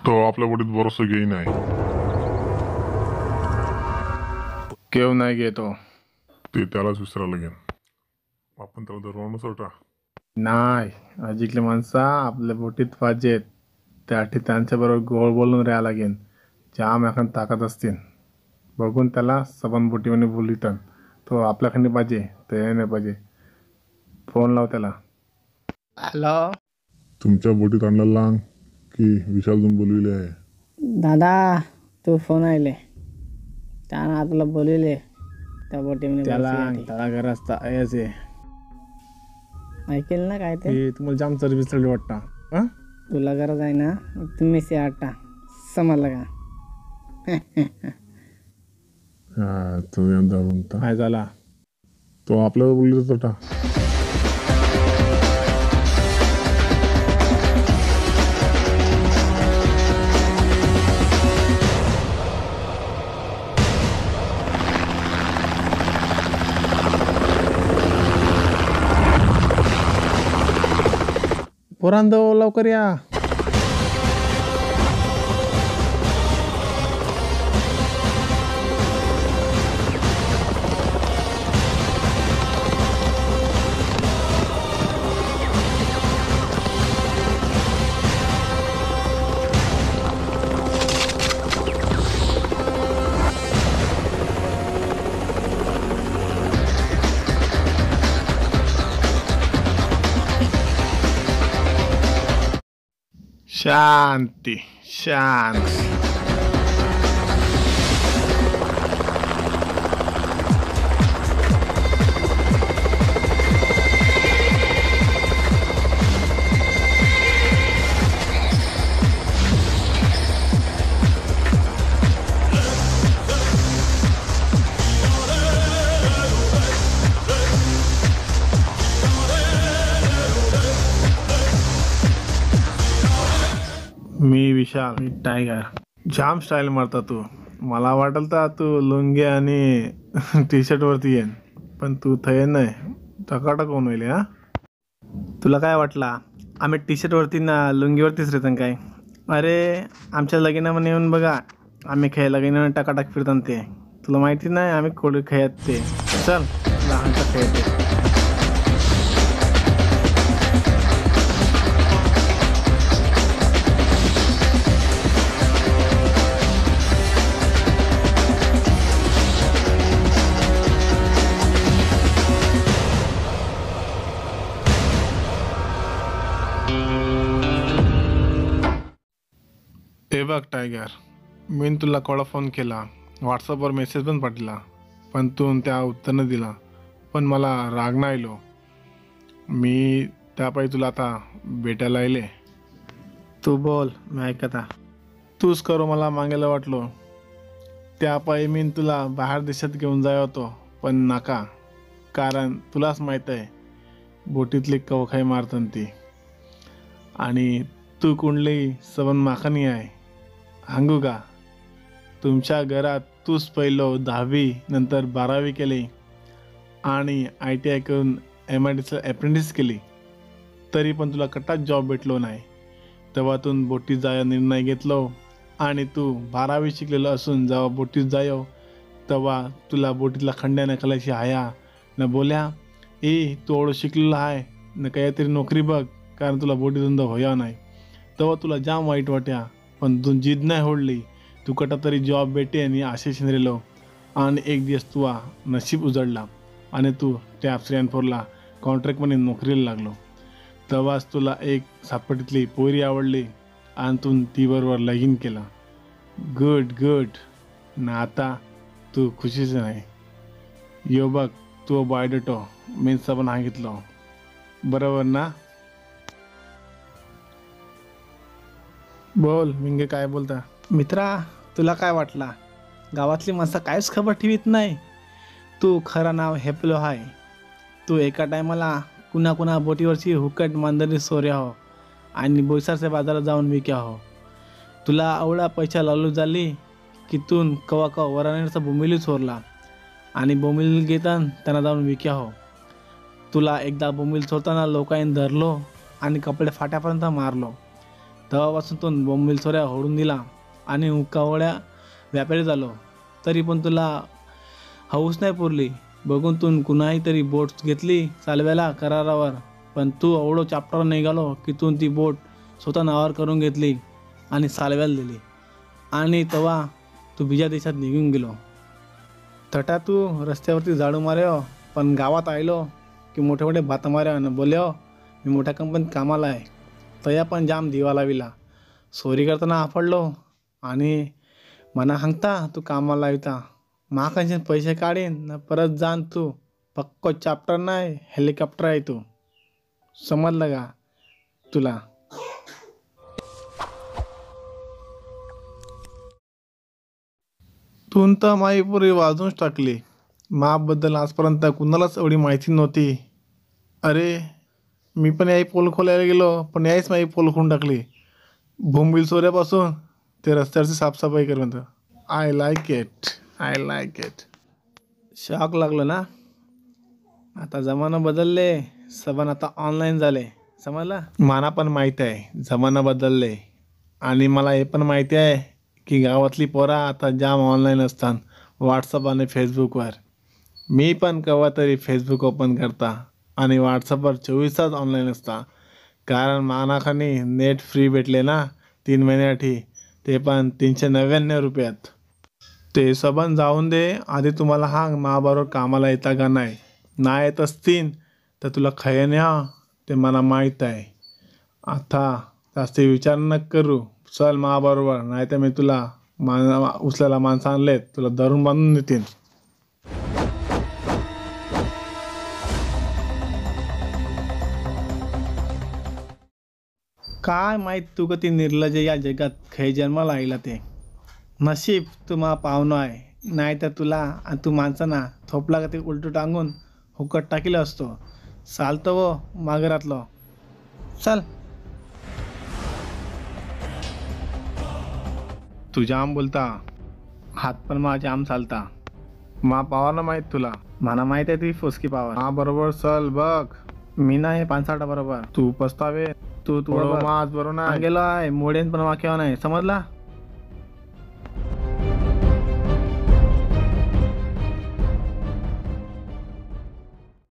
तो आपल्या बोटीत भरोसा घेई नाही. केव नाही घेतो. ते त्यालाच विसरायला लागेल. आपण त्याला धरून सोटा. नाही, अजिंक्य माणसा आपल्या बोटीत पाहिजेत. त्यासाठी त्यांच्याबरोबर गोळ बोलून राहायला लागेल. जाम एखाद ताकद असतील. बघून त्याला सबन बोटीमध्ये बोलितात. तो आपल्याकडे पाहिजे, ते नाही पाहिजे. फोन लाव त्याला. हॅलो तुमच्या बोटीत आणला लांग की विशालजून बोलविले आहे. दादा, तू फोन आले त्यानं तुला बोलविले त्या बोटीमध्ये त्याला बसायसाठी. त्याला गरज यायचे. ऐकेल ना काय ते? ते तुम्हाला जाम चरबी चढली वाटतं. हां, तुला गरज आहे ना, तुम्ही से आटा समजलं का? हा, तुम्ही यंदा म्हणता काय झाला? तो आपल्याला बोलले सोटा. पोरांनो लवकर या. शांती शांत. मी विशाल, मी टायगर. जाम स्टाईल मारता तू. मला वाटलं तर तू लुंगी आणि टी शर्ट वरती येईन, पण तू थय नाही. टकाटक होऊन होईल. हा, तुला काय वाटला आम्ही टी शर्ट वरती ना लुंगीवरतीच रेतन काय? अरे आमच्या लगीनामध्ये येऊन बघा, आम्ही खेळ लगीनामध्ये टकाटक फिरतान. ते तुला माहिती नाही आम्ही कोणी खेळत. ते चल लहानचा खेळते. हे बघ टायगर, मी तुला कोळा फोन केला, व्हॉट्सअपवर मेसेज पण पाठवला, पण तू त्या उत्तर न दिला. पण मला राग नाही आलो. मी त्यापायी तुला आता भेटायला आले. तू बोल, मी ऐकता. तूच करू मला मागायला वाटलो. त्यापायी मी तुला बाहेर देशात घेऊन जाय होतो, पण नका. कारण तुलाच माहीत आहे बोटीतली कवखाई मारतात ती. आणि तू कुंडली सबन माखनी आहे. सांगू का, तुमच्या घरात तूच पहिलं 10वी नंतर 12वी केली आणि ITI करून MITचं अप्रेंटिस केली, तरी पण तुला कटाच जॉब भेटलो नाही. तेव्हातून बोटीत जायला निर्णय घेतलो. आणि तू 12वी शिकलेलं असून जेव्हा बोटीत जायो तेव्हा तुला बोटीतला खंड्या नकलाशी हाया न बोल्या, तू एवढं शिकलेलं आहे न काहीतरी नोकरी बघ, कारण तुला बोटी धंदा होया नाही. तेव्हा तुला जाम वाईट वाट्या, पण तू जिद नाही होडली. तू कटा तरी जॉब भेटे आणि आशेशी राहिलो. आणि एक दिवस तुझा नशीब उजडला आणि तू त्या श्रीरामपूरला कॉन्ट्रॅक्टमध्ये नोकरीला लागलो. तेव्हाच तुला एक सापटीतली पोरी आवडली आणि तू ती बरोबर लगीन केला. Good good. ना आता तू खुशीच नाही. यो बघ तू बायोडेटो मी पण सांगितलं बरोबर ना? बोल मिंगे, काय बोलता? मित्रा, तुला काय वाटला गावातली माणसं काहीच खबर ठेवीत नाही? तू खरं नाव हेपलो आहे. तू एका टायमाला कुणा बोटीवरची हुकट मांदरी सोऱ्या हो आणि बोईसरच्या बाजारात जाऊन विक्या हो. तुला एवढा पैसा लालू झाली की तू कवा वराण्याचा बोमिली चोरला आणि बोमिल घेताना त्यांना जाऊन विक्या हो. तुला एकदा बोमिल चोरताना लोकांनी धरलो आणि कपडे फाट्यापर्यंत मारलो. तेव्हापासून तो बोंबील सोऱ्या होडून दिला आणि हुक्कावळ्या व्यापारी झालो. तरी पण तुला हौस नाही पुरली. बघून तू कुणाही तरी बोट घेतली चालवायला करारावर, पण तू एवढं चाप्टर निघालो की तू ती बोट स्वतः नावावर करून घेतली आणि चालवायला दिली. आणि तेव्हा तू बिजा देशात निघून गेलो. तटा तू रस्त्यावरती झाडू मार्यो, पण गावात आयलो की मोठे मोठे भाता मार्यो आणि बोल्यो मी मोठ्या कंपनीत कामाला आहे. तया पण जाम दिवा लाविला. चोरी करताना आपडलो आणि मना सांगता तू कामाला येता. माकांचे पैसे काढीन न परत जाण. तू पक्क चॅप्टर नाही हेलिकॉप्टर आहे तू. समजलं का तुला? तून तर माई पुरी वाजूनच टाकली. माबद्दल आजपर्यंत कुणालाच एवढी माहिती नव्हती. अरे मी पण याही पोल खोलायला गेलो, पण याहीच माई पोल खोलून टाकली. बोंबील सोऱ्यापासून ते रस्त्यावरची साफसफाई करून. I like it. शॉक लागलो ना. आता जमाना बदलले, सबन आता ऑनलाईन झाले. समजला? मला पण माहीत आहे जमाना बदलले, आणि मला हे पण माहिती आहे की गावातली पोरा आता जाम ऑनलाईन असतात व्हॉट्सअप आणि फेसबुकवर. मी पण केव्हा तरी फेसबुक ओपन करता आणि व्हॉट्सअपवर 24 तास ऑनलाईन असता. कारण मानाखानी नेट फ्री भेटले ना 3 महिन्यासाठी, ते पण 399 रुपयात. ते सबन जाऊन दे. आधी तुम्हाला सांग माबरोबर कामाला येता का नाही. नाही येत असतील तर तुला खय न्या ते मला माहीत आहे. आता जास्त विचार नक करू. चल माबरोबर, नाही तर मी तुला उचलायला माणसं आणलेत, तुला धरून बांधून देतील. काय माहीत तू कधी निर्लज या जगात खय जन्माला आईला ते. नशीब तू मा पाहुणं आहे, नाही तर तुला आणि तू माणसांना थोपला का ते उलटू टांगून हुकट टाकीला असतो. चालतं व माघारातलं. चल. तू जाम बोलता. हात पण मा जाम चालता. मा पावा माहीत तुला. मला माहित आहे तुझी फुसकी पावर. मा बरोबर चल बघ. मी नाही 5-6 बरोबर. तू पस्तावे. तू आज बरोबर नाही गेलो आहे मोडेन पण वाक्यावर नाही. समजला?